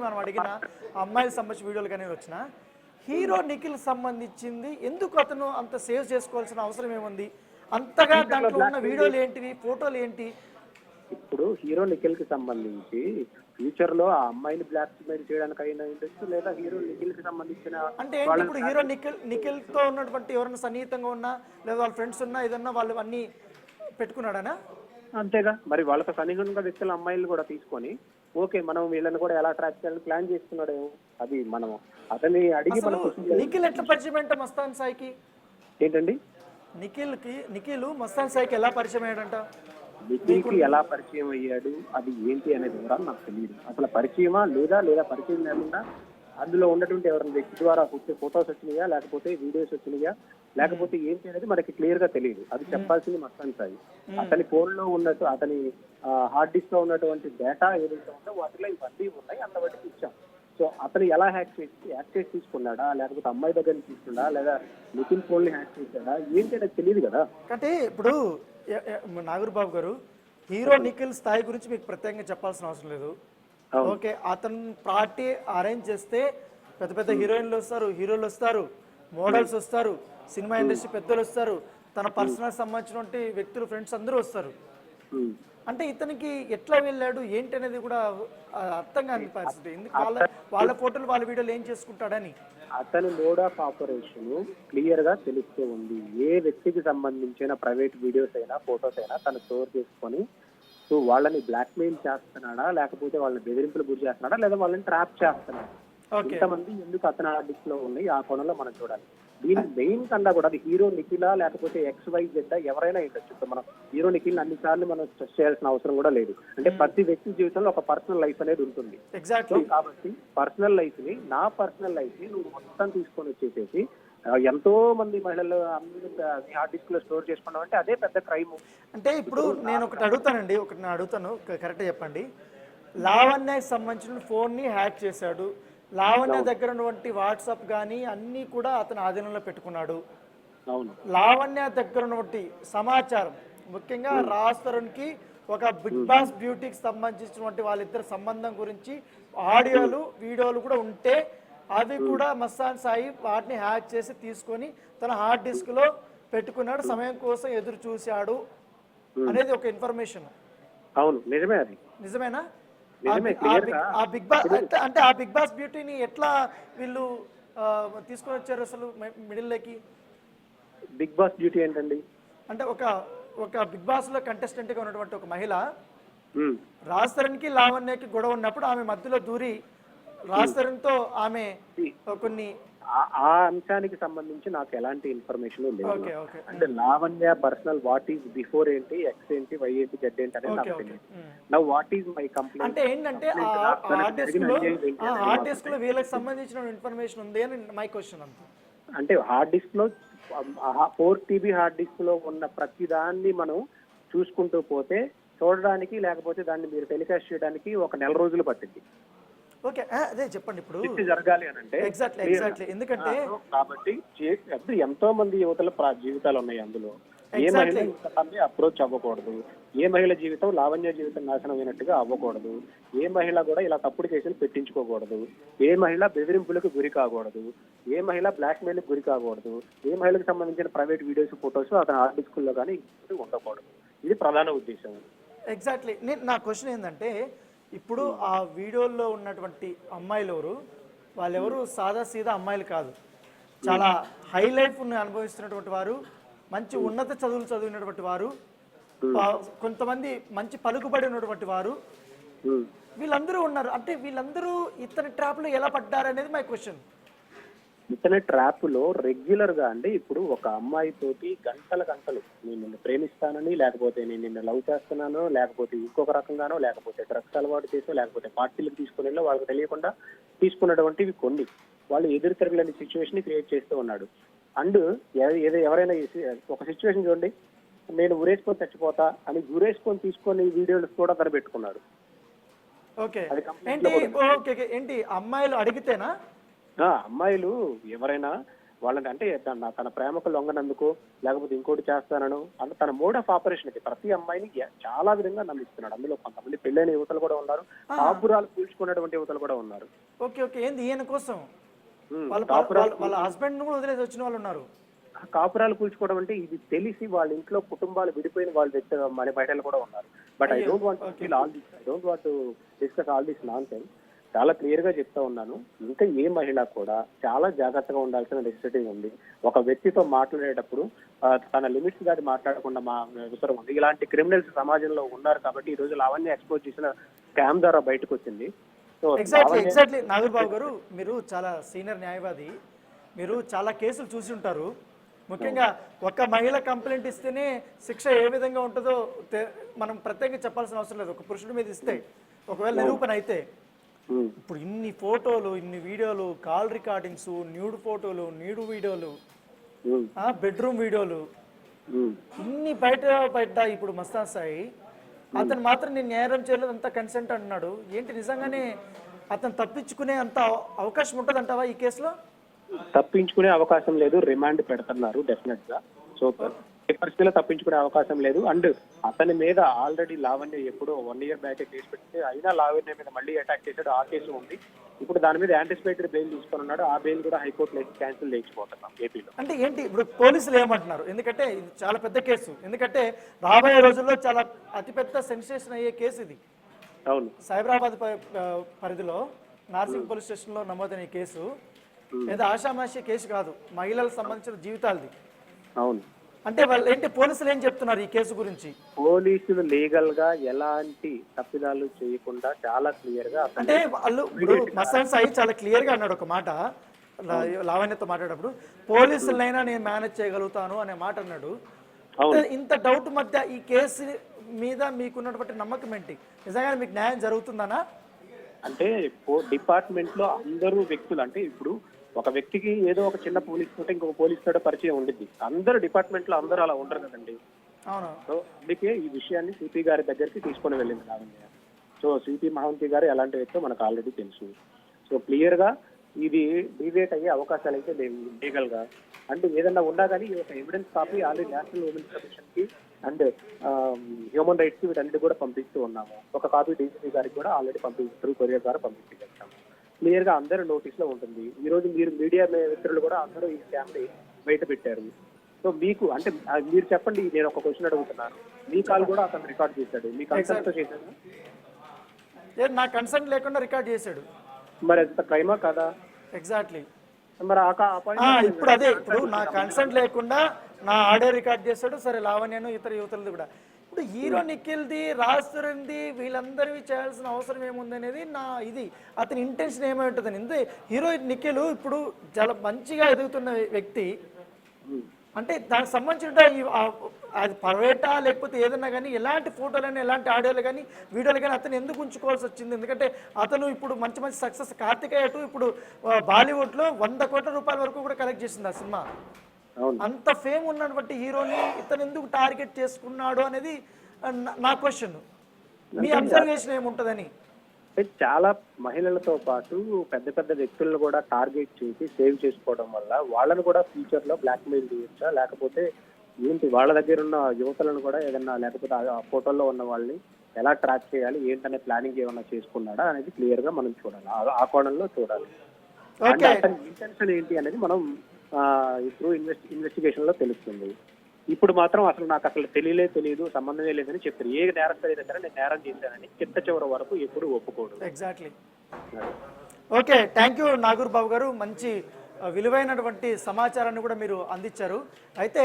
మనం అడిగిన అమ్మాయిలకు సంబంధించిన వీడియోలు కానీ వచ్చిన హీరో నిఖిల్ సంబంధించింది ఎందుకు అతను అంత సేవ్ చేసుకోవాల్సిన అవసరం ఏముంది? అంతగా దాంట్లో ఉన్న వీడియోలు ఏంటివి, ఫోటోలు ఏంటి? ఇప్పుడు హీరో నిఖిల్ కి సంబంధించి ఫ్యూచర్ లో ఆ అమ్మాయిని బ్లాక్ మెయిల్ చేయడానికి అయినా ఉండొచ్చు, లేదా హీరో నిఖిల్ కి సంబంధించిన అంటే ఏంటి ఇప్పుడు హీరో నిఖిల్ తో ఉన్నటువంటి ఎవరైనా సన్నిహితంగా ఉన్నా లేదా వాళ్ళ ఫ్రెండ్స్ ఉన్నా ఏదన్నా వాళ్ళు అన్ని పెట్టుకున్నాడనా? అంతేగా మరి వాళ్ళతో సన్నిహితంగా వ్యక్తుల అమ్మాయిలు కూడా తీసుకొని ఓకే మనం వీళ్ళని కూడా ఎలా ట్రాక్ చేయాలని ప్లాన్ చేస్తున్నాడు. అది మనం అతన్ని అడిగి మనం నిఖిల్ ఎట్లా పరిచయం అంటే మస్తాన్ సాయికి ఏంటండి నిఖిల్ మస్తాన్ సాయికి ఎలా పరిచయం అయ్యాడంట? నిఖిల్కి ఎలా పరిచయం అయ్యాడు అది ఏంటి అనేది కూడా నాకు తెలియదు. అసలు పరిచయమా లేదా పరిచయం లేకుండా అందులో ఉన్నటువంటి ఎవరైనా వ్యక్తి ద్వారా ఫొటోస్ వచ్చినాయా, లేకపోతే వీడియోస్ వచ్చినాయా, లేకపోతే ఏంటి అనేది మనకి క్లియర్ గా తెలియదు. అది చెప్పాల్సింది మస్తాన్ సాయి. అతని ఫోన్ లో ఉన్నట్టు అతని హార్డ్ డిస్క్ లో ఉన్నటువంటి డేటా ఏదైతే ఉందో వాటిలో ఇవన్నీ ఉన్నాయి, అంతవరకు ఇచ్చాం. సో అతను ఎలా హ్యాక్ చేసి తీసుకున్నాడా, లేకపోతే అమ్మాయి దగ్గర నుంచి తీసుకున్నాడా, లేదా నిఖిల్ ఫోన్ ని హ్యాక్ చేశాడా ఏంటి అనేది తెలియదు కదా. అంటే ఇప్పుడు నాగూర్బాబు గారు హీరో నిఖిల్ స్థాయి గురించి మీకు ప్రత్యేకంగా చెప్పాల్సిన అవసరం లేదు. ఓకే, అతను పార్టీ అరేంజ్ చేస్తే పెద్ద పెద్ద హీరోయిన్లు వస్తారు, హీరోలు వస్తారు, మోడల్స్ వస్తారు, సినిమా ఇండస్ట్రీ పెద్దలు వస్తారు, తన పర్సనల్ సంబంధించిన వ్యక్తులు ఫ్రెండ్స్ అందరూ వస్తారు. అంటే ఇతనికి ఎట్లా వెళ్ళాడు ఏంటి అనేది కూడా అర్థం కాని పరిస్థితి. ఎందుకు వాళ్ళ ఫోటోలు వాళ్ళ వీడియోలు ఏం చేసుకుంటాడని అతని మోడ్ ఆఫ్ ఆపరేషన్ క్లియర్ గా తెలుస్తూ ఉంది. ఏ వ్యక్తికి సంబంధించిన ప్రైవేట్ వీడియోస్ అయినా ఫోటోస్ అయినా తను స్టోర్ చేసుకొని సో వాళ్ళని బ్లాక్ మెయిల్ చేస్తున్నాడా, లేకపోతే వాళ్ళని బెదిరింపులు గురి చేస్తున్నాడా, లేదా వాళ్ళని ట్రాప్ చేస్తున్నాడా, ఇంతమంది ఎందుకు అతని హార్డ్ లో ఉన్నాయి ఆ కోణంలో మనం చూడాలి. దీని మెయిన్ కన్నా కూడా అది హీరో నిఖిలా లేకపోతే XYZ ఎవరైనా ఉండొచ్చు. ఇప్పుడు మనం హీరో నిఖిల్ అన్ని సార్లు మనం స్ట్రెస్ చేయాల్సిన అవసరం కూడా లేదు. అంటే ప్రతి వ్యక్తి జీవితంలో ఒక పర్సనల్ లైఫ్ అనేది ఉంటుంది. కాబట్టి పర్సనల్ లైఫ్ ని నా పర్సనల్ లైఫ్ ని నువ్వు మొత్తం తీసుకొని వచ్చేసేసి ఎంతో మంది మహిళలు హార్డ్ డిస్క్ లో స్టోర్ చేసుకున్నాం అంటే అదే పెద్ద క్రైమ్. అంటే ఇప్పుడు నేను ఒకటి అడుగుతాను కరెక్ట్ చెప్పండి. లావణ్యకి సంబంధించిన ఫోన్ ని హ్యాక్ చేశాడు, లావణ్య దగ్గర ఉన్నటువంటి వాట్సాప్ కానీ అన్ని కూడా అతను ఆధీనంలో పెట్టుకున్నాడు. లావణ్య దగ్గర ఉన్నటువంటి సమాచారం ముఖ్యంగా రాజ్ తరుణ్ కి ఒక బిగ్ బాస్ బ్యూటీకి సంబంధించినటువంటి వాళ్ళిద్దరు సంబంధం గురించి ఆడియోలు వీడియోలు కూడా ఉంటే అవి కూడా మస్తాన్ సాయి వాటిని హ్యాక్ చేసి తీసుకొని తన హార్డ్ డిస్క్ లో పెట్టుకున్నాడు, సమయం కోసం ఎదురు చూశాడు అనేది ఒక ఇన్ఫర్మేషన్. అవును, నిజమే. అది నిజమేనా? ఆ బిగ్ బాస్ అంటే ఆ బిగ్ బాస్ బ్యూటీని ఎట్లా వీళ్ళు తీసుకొని వచ్చారు అసలు మిడిల్ లోకి? బిగ్ బాస్ బ్యూటీ ఏంటండి అంటే ఒక బిగ్ బాస్ లో కంటెస్టెంట్ గా ఉన్నటువంటి ఒక మహిళ రాజ్ తరుణ్ కి లావణ్యకి గొడవ ఉన్నప్పుడు ఆమె మధ్యలో దూరి రాజ్ తరుణ్ తో ఆమె కొన్ని ఆ అంశానికి సంబంధించి నాకు ఎలాంటి ఇన్ఫర్మేషన్ లేదు. అంటే Lavanya personal what is before ఏంటి, ఎక్స్ ఏంటి, వై ఏంటి, జెడ్ ఏంటి అనేది నాకు తెలియదు. Now what is my complaint అంటే ఏంటంటే హార్డ్ డిస్క్ లో వీళ్ళకి సంబంధించిన ఇన్ఫర్మేషన్ ఉంది అని మై క్వశ్చన్. అంటే హార్డ్ డిస్క్ లో 4 TB హార్డ్ డిస్క్ లో ఉన్న ప్రతి దాన్ని మనం చూసుకుంటూ పోతే చూడడానికి లేకపోతే దాన్ని మీరు టెలికాస్ట్ చేయడానికి 1 నెల రోజులు పట్టింది. ఓకే, అదే చెప్పండి ఇప్పుడు జరగాలి అని అంటే ఎగ్జాక్ట్లీ ఎందుకంటే కాబట్టి ఎంతో మంది యువతల జీవితాలు ఉన్నాయి. అందులో ఏ మహిళ ఇంతమంది అప్రోచ్ అవ్వకూడదు, ఏ మహిళ జీవితం లావణ్య జీవితం నాశనం అయినట్టుగా అవ్వకూడదు, ఏ మహిళ కూడా ఇలా తప్పుడు కేసులు పెట్టించుకోకూడదు, ఏ మహిళ బెదిరింపులకు గురి కాకూడదు, ఏ మహిళ బ్లాక్ మెయిల్ గురి కాకూడదు, ఏ మహిళకు సంబంధించిన ప్రైవేట్ వీడియోస్ ఫొటోస్ అతని ఆర్టికల్లో కానీ ఉండకూడదు. ఇది ప్రధాన ఉద్దేశం. ఎగ్జాక్ట్లీ. నా క్వశ్చన్ ఏంటంటే ఇప్పుడు ఆ వీడియోలో ఉన్నటువంటి అమ్మాయిలు వాళ్ళెవరు సాదా సీదా అమ్మాయిలు కాదు, చాలా హై లైఫ్ అనుభవిస్తున్నటువంటి వారు, మంచి ఉన్నత చదువులు చదివినటువంటి వారు, కొంతమంది మంచి పలుకుబడి ఉన్నటువంటి వారు, వీళ్ళందరూ ఉన్నారు. అంటే వీళ్ళందరూ ఇతని ట్రాప్ లో ఎలా పడ్డారు అనేది మై క్వశ్చన్. ఇతని ట్రాప్ లో రెగ్యులర్ గా అండి ఇప్పుడు ఒక అమ్మాయి తోటి గంటలు నేను నిన్ను ప్రేమిస్తానని, లేకపోతే నేను నిన్ను లవ్ చేస్తున్నాను, లేకపోతే ఇంకొక రకంగానో, లేకపోతే డ్రగ్స్ అలవాటు చేసో, లేకపోతే పార్టీలకు తీసుకుని వాళ్ళకి తెలియకుండా తీసుకున్నటువంటివి కొన్ని వాళ్ళు ఎదురు తిరగలేని సిచ్యువేషన్ క్రియేట్ చేస్తూ ఉన్నాడు. అండ్ ఎవరైనా ఒక సిచ్యువేషన్ చూడండి, నేను ఊరేసుకొని చచ్చిపోతా అని ఊరేసుకొని తీసుకొని వీడియోలు కూడా పెట్టుకున్నాడు. ఏంటి అమ్మాయిలు అడిగితేనా? అమ్మాయిలు ఎవరైనా వాళ్ళని అంటే తన ప్రేమకు లొంగనందుకు లేకపోతే ఇంకోటి చేస్తానను అంటే తన మోడ్ ఆఫ్ ఆపరేషన్ కి ప్రతి అమ్మాయిని చాలా విధంగా నమ్మిస్తున్నాడు. అందులో కొంతమంది పెళ్ళైన యువతలు కూడా ఉన్నారు, కాపురాలు కూల్చుకున్నటువంటి యువతలు కూడా ఉన్నారు. ఓకే ఓకే, ఏంది ఈయన కోసం వాళ్ళ హస్బెండ్ కూడా వదిలేసి వచ్చిన వాళ్ళు ఉన్నారు. కాపురాలు కూల్చుకోవడం అంటే ఇది తెలిసి వాళ్ళ ఇంట్లో కుటుంబాలు విడిపోయిన వాళ్ళ వ్యక్తి మన బయటలు కూడా ఉన్నారు. But I don't want to discuss all this non sense. చాలా క్లియర్ గా చెప్తా ఉన్నాను, ఇంకా ఏ మహిళ కూడా చాలా జాగ్రత్తగా ఉండాల్సిన నెసెసిటీ ఉంది. ఒక వ్యక్తితో మాట్లాడేటప్పుడు తన లిమిట్స్ దాటి మాట్లాడకుండా మా అవసరం ఉంది. ఇలాంటి క్రిమినల్స్ సమాజంలో ఉన్నారు కాబట్టి ఈ రోజు లావణ్య ఎక్స్పోజ్ చేసిన స్కామ్ ద్వారా బయటకు వచ్చింది. ఎగ్జాక్ట్లీ నాగూర్బాబు గారు, మీరు చాలా సీనియర్ న్యాయవాది, మీరు చాలా కేసులు చూసి ఉంటారు. ముఖ్యంగా ఒక మహిళ కంప్లైంట్ ఇస్తేనే శిక్ష ఏ విధంగా ఉంటుందో మనం ప్రత్యేకంగా చెప్పాల్సిన అవసరం లేదు. ఒక పురుషుడి మీద ఇస్తే ఒకవేళ నిరూపణ అయితే, ఇప్పుడు ఇన్ని ఫోటోలు, ఇన్ని వీడియోలు, కాల్ రికార్డింగ్స్, న్యూడ్ ఫోటోలు, న్యూడ్ వీడియోలు, బెడ్రూమ్ వీడియోలు, ఇన్ని బయట ఇప్పుడు మస్తాన్ సాయి అతను మాత్రం నేను నేరం చేయలేదు, అంత కన్సెంట్ అంటున్నాడు. ఏంటి నిజంగానే అతను తప్పించుకునే అంత అవకాశం ఉంటుంది అంటావా ఈ కేసులో? తప్పించుకునే అవకాశం లేదు, రిమాండ్ పెడుతున్నారు డెఫినెట్ గా. సో పరిస్థితిలో తప్పించుకునే అవకాశం లేదు. అండ్ అతని మీద ఆల్రెడీ లావణ్య ఎప్పుడో 1 year బ్యాక్ కేసు పెడితే అయినా లావణ్య మీద మళ్ళీ అటాక్ చేశాడు, ఆ కేసు ఉంది. ఇప్పుడు దాని మీద యాంటిసిపేటరీ బెయిల్ తీసుకొని ఉన్నాడు. ఆ బెయిల్ కూడా హైకోర్టులో క్యాన్సిల్ లేచిపోతున్నాం ఏపీలో. అంటే ఏంటి ఇప్పుడు పోలీసులు ఏమంటున్నారు? ఎందుకంటే ఇది చాలా పెద్ద కేసు, ఎందుకంటే రాబోయే రోజుల్లో చాలా అతిపెద్ద సెన్సేషన్ అయ్యే కేసు ఇది. అవును, సైబరాబాద్ పరిధిలో నార్సింగ్ పోలీస్ స్టేషన్ లో నమోదైన ఈ కేసు ఏదో ఆషామాషి కేసు కాదు, మహిళలకు సంబంధించిన జీవితాలది. అవును, అంటే వాళ్ళు ఏంటి, పోలీసులు ఏం చెప్తున్నారు ఈ కేసు గురించి? పోలీసులు లీగల్ గా ఎలాంటి తప్పిదాలు చేయకుండా చాలా క్లియర్ గా, అంటే వాళ్ళు ఇప్పుడు మస్తాన్ సాయి చాలా క్లియర్ గా అన్నాడు ఒక మాట లావణ్యతో మాట్లాడేటప్పుడు, పోలీసులైనా నేను మేనేజ్ చేయగలుగుతాను అనే మాట అన్నాడు. ఇంత డౌట్ మధ్య ఈ కేసు మీద మీకున్నటువంటి నమ్మకం ఏంటి? నిజంగా మీకు న్యాయం జరుగుతుందనా? అంటే డిపార్ట్మెంట్ లో అందరూ వ్యక్తులు, అంటే ఇప్పుడు ఒక వ్యక్తికి ఏదో ఒక చిన్న పోలీస్ తోటి ఇంకొక పోలీస్ తోటి పరిచయం ఉండిద్ది. అందరూ డిపార్ట్మెంట్ లో అందరూ అలా ఉండరు కదండి. సో అందుకే ఈ విషయాన్ని సిపి గారి దగ్గరికి తీసుకొని వెళ్ళింది లావణ్య. సో సిపి మహంతి గారు ఎలాంటి వ్యక్తో మనకు ఆల్రెడీ తెలుసు. సో క్లియర్ గా ఇది డివేట్ అయ్యే అవకాశాలు అయితే లేవు లీగల్ గా. అంటే ఏదన్నా ఉన్నా కానీ ఒక evidence copy already national women's commission కి అండ్ హ్యూమన్ రైట్స్ కి వీటన్నిటి కూడా పంపిస్తూ ఉన్నాము. ఒక కాపీ డీసీపీ గారికి కూడా ఆల్రెడీ పంపిస్తారు, కొరియర్ ద్వారా పంపించేస్తాము. క్లియర్ గా అందరూ నోటీస్ లో ఉంటుంది. ఈ రోజు మీరు మీడియా మిత్రులు కూడా అందరూ ఈ స్కామ్ ని బయట పెట్టారు. సో మీకు అంటే మీరు చెప్పండి, నేను ఒక క్వశ్చన్ అడుగుతున్నాను, మీ కాల్ కూడా అతను రికార్డ్ చేశాడు, మీ కన్సెంట్ తో చేశాడు? నా కన్సెంట్ లేకుండా రికార్డ్ చేశాడు. మరి ఎంత క్రైమా కదా? ఎగ్జాక్ట్లీ. మరి ఇప్పుడు అదే, ఇప్పుడు నా కన్సెంట్ లేకుండా నా ఆడియో రికార్డ్ చేశాడు. సరే, లావణ్యను ఇతర యువతలది కూడా. ఇప్పుడు హీరో నిఖిల్ది, రాజుది, వీళ్ళందరివి చేయాల్సిన అవసరం ఏముంది అనేది నా ఇది. అతని ఇంటెన్షన్ ఏమై ఉంటుందని. ఇంతే హీరో నిఖిల్ ఇప్పుడు చాలా మంచిగా ఎదుగుతున్న వ్యక్తి. అంటే దానికి సంబంధించిన అది ప్రైవేటా లేకపోతే ఏదన్నా కానీ ఎలాంటి ఫోటోలని, ఎలాంటి ఆడియోలు కానీ, వీడియోలు కానీ అతను ఎందుకు ఉంచుకోవాల్సి వచ్చింది? ఎందుకంటే అతను ఇప్పుడు మంచి మంచి సక్సెస్, కార్తికేయ టు ఇప్పుడు బాలీవుడ్లో 100 కోట్ల రూపాయల వరకు కూడా కలెక్ట్ చేసింది ఆ సినిమా. అంత ఫేమ్ ఉన్నటువంటి హీరోని ఇతను ఎందుకు టార్గెట్ చేసుకున్నాడు అనేది నా క్వశ్చన్. మీ అబ్జర్వేషన్ ఏముంటుందని? చాలా మహిళలతో పాటు పెద్ద పెద్ద వ్యక్తులను కూడా టార్గెట్ చేసి సేవ్ చేసుకోవడం వల్ల వాళ్ళను కూడా ఫ్యూచర్ లో బ్లాక్ మెయిల్ చేయొచ్చా, లేకపోతే ఏంటి వాళ్ళ దగ్గర ఉన్న యువతలను కూడా ఏదన్నా, లేకపోతే ఆ ఫోటోల్లో ఉన్న వాళ్ళని ఎలా ట్రాక్ చేయాలి ఏంటనే ప్లానింగ్ ఏమన్నా చేసుకున్నాడా అనేది క్లియర్ గా మనం చూడాలి, ఆ కోణంలో చూడాలి. ఇంటెన్షన్ ఏంటి అనేది మనం ఇప్పుడు ఇన్వెస్టిగేషన్ లో తెలుస్తుంది. ఇప్పుడు మాత్రం అసలు నాకు అసలు తెలియదు, సంబంధమే లేదని చెప్తారు. ఏ నేరస్తుడి దగ్గర నేను నేరం చేశానని చిట్ట చివరి వరకు ఎప్పుడు ఒప్పుకోడు. Exactly. Okay, thank you Nagur Babu garu. మంచి విలువైనటువంటి సమాచారాన్ని కూడా మీరు అందించారు. అయితే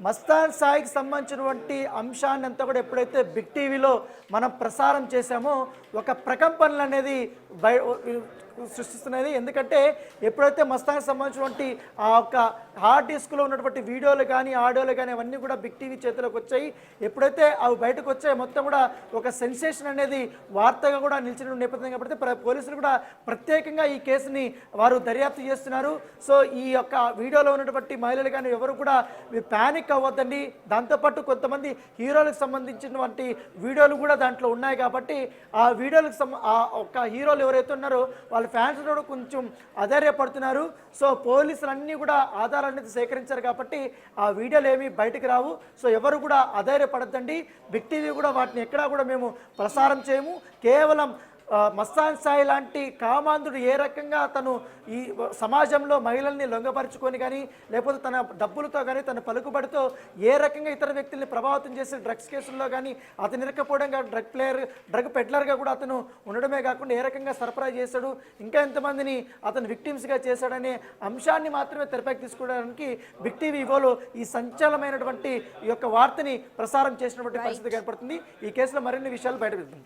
మస్తాన్ సాయికి సంబంధించినటువంటి అంశాన్ని అంతా కూడా ఎప్పుడైతే బిగ్ టీవీలో మనం ప్రసారం చేశామో ఒక ప్రకంపనలు అనేది సృష్టిస్తున్నది. ఎందుకంటే ఎప్పుడైతే మస్తాన్కి సంబంధించినటువంటి ఆ యొక్క హార్డ్ డిస్క్లో ఉన్నటువంటి వీడియోలు కానీ, ఆడియోలు కానీ అవన్నీ కూడా బిగ్ టీవీ చేతిలోకి వచ్చాయి. ఎప్పుడైతే అవి బయటకు వచ్చాయి మొత్తం కూడా ఒక సెన్సేషన్ అనేది వార్తగా కూడా నిలిచిన నేపథ్యం కాబట్టి పోలీసులు కూడా ప్రత్యేకంగా ఈ కేసుని వారు దర్యాప్తు చేస్తున్నారు. సో ఈ యొక్క వీడియోలో ఉన్నటువంటి మహిళలు కానీ ఎవరు కూడా ప్యానిక్ పానిక్ అవ్వద్దండి. దాంతోపాటు కొంతమంది హీరోలకు సంబంధించినటువంటి వీడియోలు కూడా దాంట్లో ఉన్నాయి కాబట్టి ఆ వీడియోలకు ఆ ఒక్క హీరోలు ఎవరైతే ఉన్నారో వాళ్ళ ఫ్యాన్స్ కూడా కొంచెం అధైర్యపడుతున్నారు. సో పోలీసులు అన్నీ కూడా ఆధారాన్ని సేకరించారు కాబట్టి ఆ వీడియోలు ఏమీ బయటకు రావు. సో ఎవరు కూడా అధైర్యపడద్దండి. బిగ్ టీవీ కూడా వాటిని ఎక్కడా కూడా మేము ప్రసారం చేయము. కేవలం మస్తాన్ సాయి లాంటి కామాంధుడు ఏ రకంగా తను ఈ సమాజంలో మహిళల్ని లొంగపరుచుకొని కానీ లేకపోతే తన డబ్బులతో కానీ తన పలుకుబడితో ఏ రకంగా ఇతర వ్యక్తుల్ని ప్రభావితం చేసే డ్రగ్స్ కేసుల్లో కానీ అతను ఇరకపోవడంగా డ్రగ్ పెడ్లర్గా కూడా అతను ఉండడమే కాకుండా ఏ రకంగా సరఫరా చేశాడు, ఇంకా ఎంతమందిని అతను విక్టిమ్స్గా చేశాడనే అంశాన్ని మాత్రమే తెరపైకి తీసుకోవడానికి బిగ్ టీవీ ఇవాళ ఈ సంచలనమైనటువంటి ఈ యొక్క వార్తని ప్రసారం చేసినటువంటి పరిస్థితి ఏర్పడుతుంది. ఈ కేసులో మరిన్ని విషయాలు బయటపెడుతుంది.